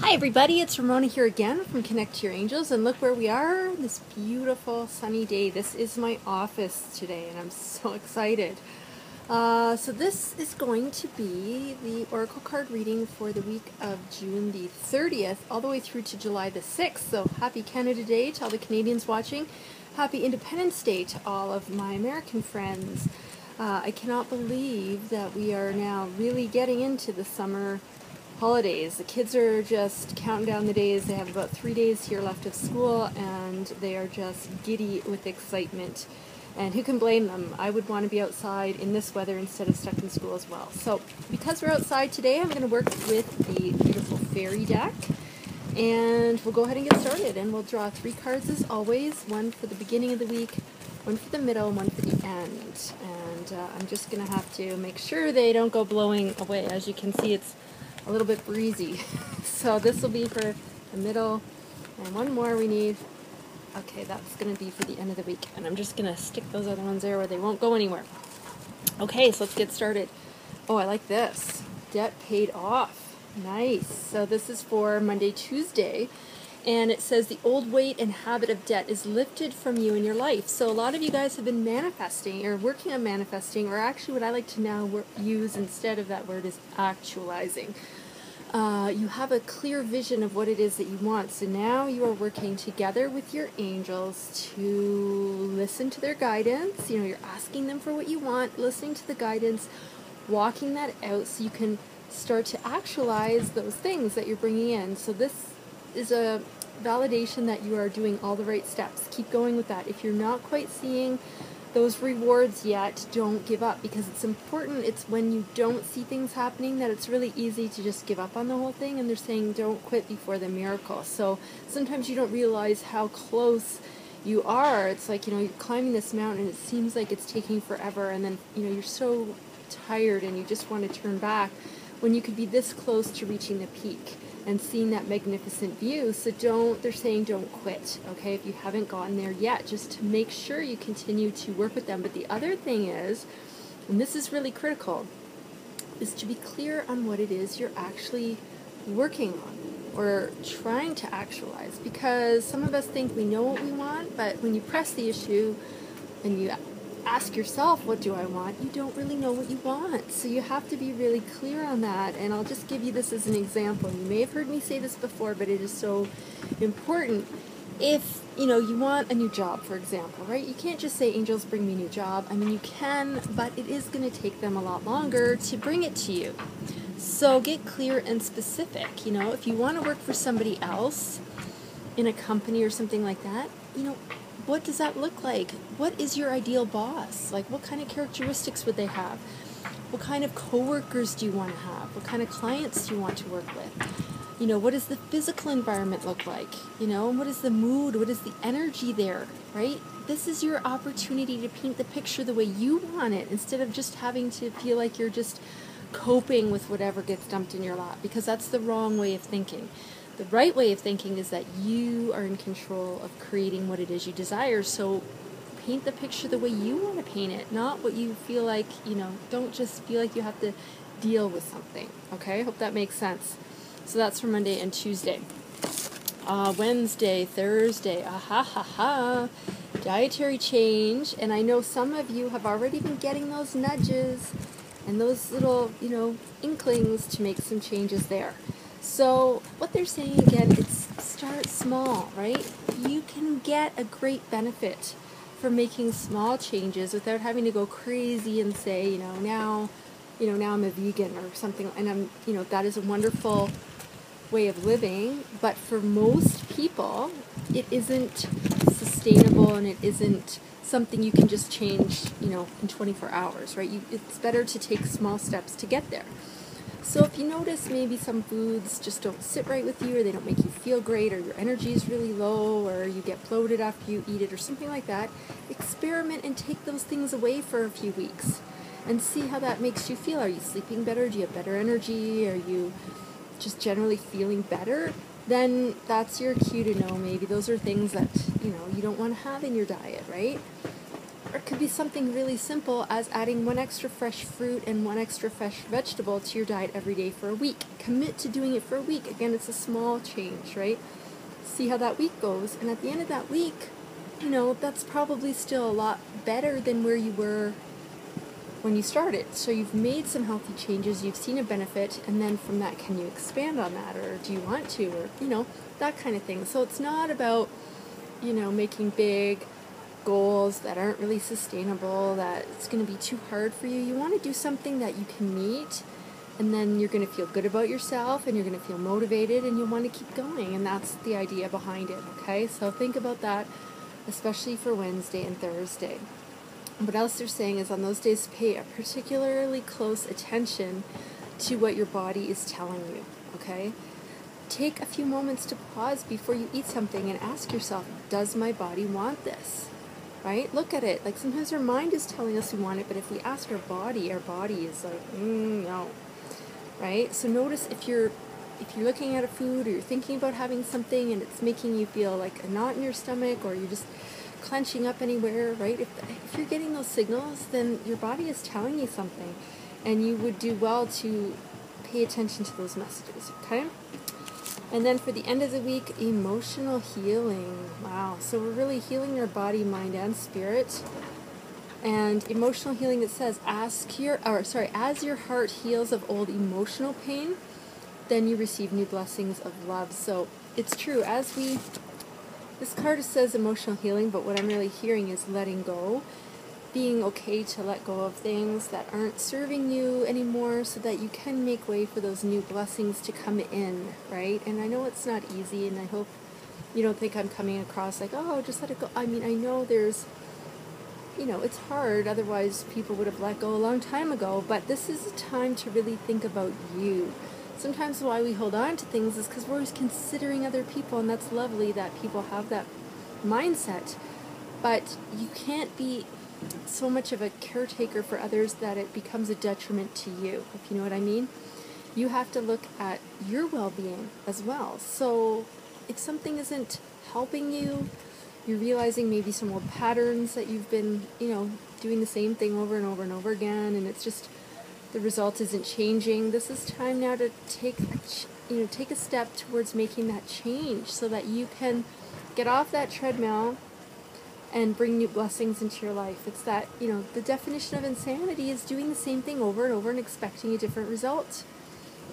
Hi everybody, it's Ramona here again from Connect to Your Angels, and look where we are this beautiful sunny day. This is my office today and I'm so excited. So this is going to be the Oracle card reading for the week of June the 30th all the way through to July the 6th. So happy Canada Day to all the Canadians watching. Happy Independence Day to all of my American friends. I cannot believe that we are now really getting into the summer holidays. The kids are just counting down the days. They have about 3 days here left of school and they are just giddy with excitement. And who can blame them? I would want to be outside in this weather instead of stuck in school as well. So because we're outside today, I'm going to work with the beautiful fairy deck. And we'll go ahead and get started. And we'll draw 3 cards as always. One for the beginning of the week, one for the middle, and one for the end. And I'm just going to have to make sure they don't go blowing away. As you can see, it's a little bit breezy. So this will be for the middle, and one more we need. Okay, that's going to be for the end of the week, and I'm just going to stick those other ones there where they won't go anywhere. Okay, so let's get started. Oh, I like this. Debt paid off. Nice. So this is for Monday, Tuesday, and it says the old weight and habit of debt is lifted from you in your life. So a lot of you guys have been manifesting or working on manifesting, or actually what I like to now use instead of that word is actualizing. You have a clear vision of what it is that you want. So now you are working together with your angels to listen to their guidance. You know, you're asking them for what you want, listening to the guidance, walking that out so you can start to actualize those things that you're bringing in. So this is a validation that you are doing all the right steps. Keep going with that. If you're not quite seeing those rewards yet, don't give up, because it's important. It's when you don't see things happening that it's really easy to just give up on the whole thing, and they're saying don't quit before the miracle. So sometimes you don't realize how close you are. It's like, you're climbing this mountain and it seems like it's taking forever, and then you're so tired and you just want to turn back when you could be this close to reaching the peak and seeing that magnificent view. So they're saying don't quit, okay, if you haven't gotten there yet, just to make sure you continue to work with them. But the other thing is, and this is really critical, is to be clear on what it is you're actually working on or trying to actualize, because some of us think we know what we want, but when you press the issue and you ask yourself, what do I want? You don't really know what you want. So you have to be really clear on that. And I'll just give you this as an example. You may have heard me say this before, but it is so important. If, you want a new job, for example, right? You can't just say, angels, bring me a new job. I mean, you can, but it is going to take them a lot longer to bring it to you. So get clear and specific. If you want to work for somebody else in a company or something like that, what does that look like? What is your ideal boss? Like, what kind of characteristics would they have? What kind of coworkers do you want to have? What kind of clients do you want to work with? What does the physical environment look like? And what is the mood? What is the energy there, right? This is your opportunity to paint the picture the way you want it, instead of just having to feel like you're just coping with whatever gets dumped in your lap, because that's the wrong way of thinking. The right way of thinking is that you are in control of creating what it is you desire. So paint the picture the way you want to paint it, not what you feel like, don't just feel like you have to deal with something. Okay, hope that makes sense. So that's for Monday and Tuesday. Wednesday, Thursday, dietary change. And I know some of you have already been getting those nudges and those little, inklings to make some changes there. So what they're saying again, it's start small, right? You can get a great benefit from making small changes without having to go crazy and say, now I'm a vegan or something. And that is a wonderful way of living. But for most people, it isn't sustainable, and it isn't something you can just change, in 24 hours, right? It's better to take small steps to get there. So if you notice maybe some foods just don't sit right with you, or they don't make you feel great, or your energy is really low, or you get bloated after you eat it, or something like that, experiment and take those things away for a few weeks and see how that makes you feel. Are you sleeping better? Do you have better energy? Are you just generally feeling better? Then that's your cue to know maybe those are things that, you don't want to have in your diet, right? Or it could be something really simple as adding 1 extra fresh fruit and 1 extra fresh vegetable to your diet every day for a week. Commit to doing it for a week. Again, it's a small change, right? See how that week goes, and at the end of that week, that's probably still a lot better than where you were when you started. So you've made some healthy changes, you've seen a benefit, and then from that, can you expand on that, or do you want to, or that kind of thing. So it's not about making big goals that aren't really sustainable, that it's going to be too hard for you. You want to do something that you can meet, and then you're going to feel good about yourself, and you're going to feel motivated, and you'll want to keep going, and that's the idea behind it, okay? So think about that, especially for Wednesday and Thursday. What else they're saying is on those days, pay a particularly close attention to what your body is telling you, okay? Take a few moments to pause before you eat something and ask yourself, does my body want this? Right? Look at it. Like sometimes our mind is telling us we want it, but if we ask our body is like, no. Right? So notice if you're looking at a food or you're thinking about having something and it's making you feel like a knot in your stomach, or you're just clenching up anywhere, right? If you're getting those signals, then your body is telling you something, and you would do well to pay attention to those messages, okay? And then for the end of the week, emotional healing. Wow. So we're really healing our body, mind, and spirit. And emotional healing, it says, as your heart heals of old emotional pain, then you receive new blessings of love. So it's true. This card says emotional healing, but what I'm really hearing is letting go. Being okay to let go of things that aren't serving you anymore, so that you can make way for those new blessings to come in, right? And I know it's not easy, and I hope you don't think I'm coming across like, oh, just let it go. I mean, I know there's, it's hard, otherwise people would have let go a long time ago, but this is a time to really think about you. Sometimes why we hold on to things is because we're always considering other people, and that's lovely that people have that mindset, but you can't be so much of a caretaker for others that it becomes a detriment to you, if you know what I mean. You have to look at your well-being as well. So if something isn't helping you, you're realizing maybe some old patterns that you've been, doing the same thing over and over and over again, and it's just the result isn't changing. This is time now to take a step towards making that change, so that you can get off that treadmill and bring new blessings into your life. It's that, the definition of insanity is doing the same thing over and over and expecting a different result.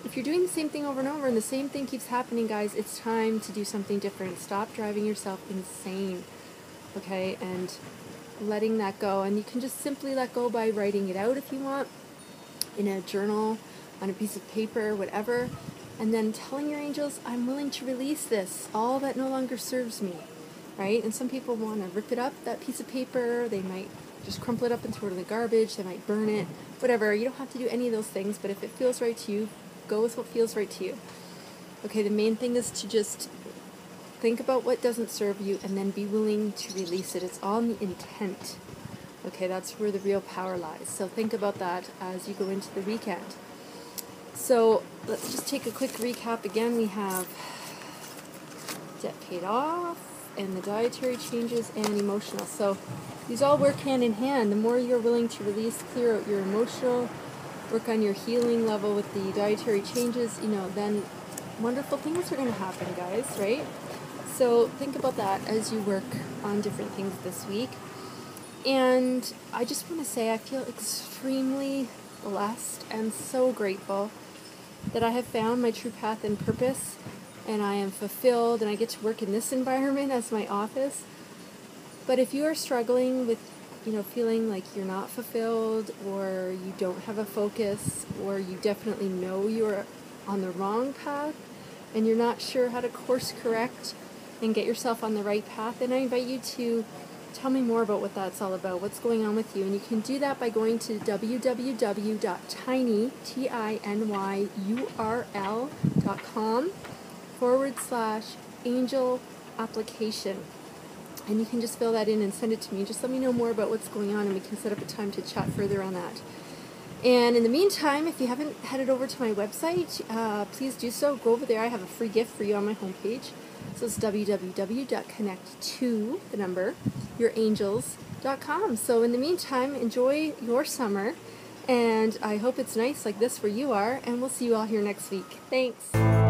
If you're doing the same thing over and over and the same thing keeps happening, guys, it's time to do something different. Stop driving yourself insane, okay? And letting that go. And you can just simply let go by writing it out if you want, in a journal, on a piece of paper, whatever. And then telling your angels, I'm willing to release this, all that no longer serves me. Right? And some people want to rip it up, that piece of paper. They might just crumple it up and throw it in the garbage. They might burn it, whatever. You don't have to do any of those things, but if it feels right to you, go with what feels right to you. Okay, the main thing is to just think about what doesn't serve you and then be willing to release it. It's all in the intent. Okay, that's where the real power lies. So think about that as you go into the weekend. So let's just take a quick recap again. We have debt paid off, and the dietary changes, and emotional. So these all work hand in hand. The more you're willing to release, clear out your emotional, work on your healing level with the dietary changes, then wonderful things are going to happen, guys, right? So think about that as you work on different things this week. And I just want to say I feel extremely blessed and so grateful that I have found my true path and purpose, and I am fulfilled, and I get to work in this environment as my office. But if you are struggling with, feeling like you're not fulfilled, or you don't have a focus, or you definitely know you're on the wrong path, and you're not sure how to course correct and get yourself on the right path, then I invite you to tell me more about what that's all about, what's going on with you. And you can do that by going to www.tinyurl.com/angel application. And you can just fill that in and send it to me. Just let me know more about what's going on, and we can set up a time to chat further on that. And in the meantime, if you haven't headed over to my website, please do so. Go over there. I have a free gift for you on my homepage. So it's www.connectyourangels www.ramona.com. So in the meantime, enjoy your summer, and I hope it's nice like this where you are, and we'll see you all here next week. Thanks.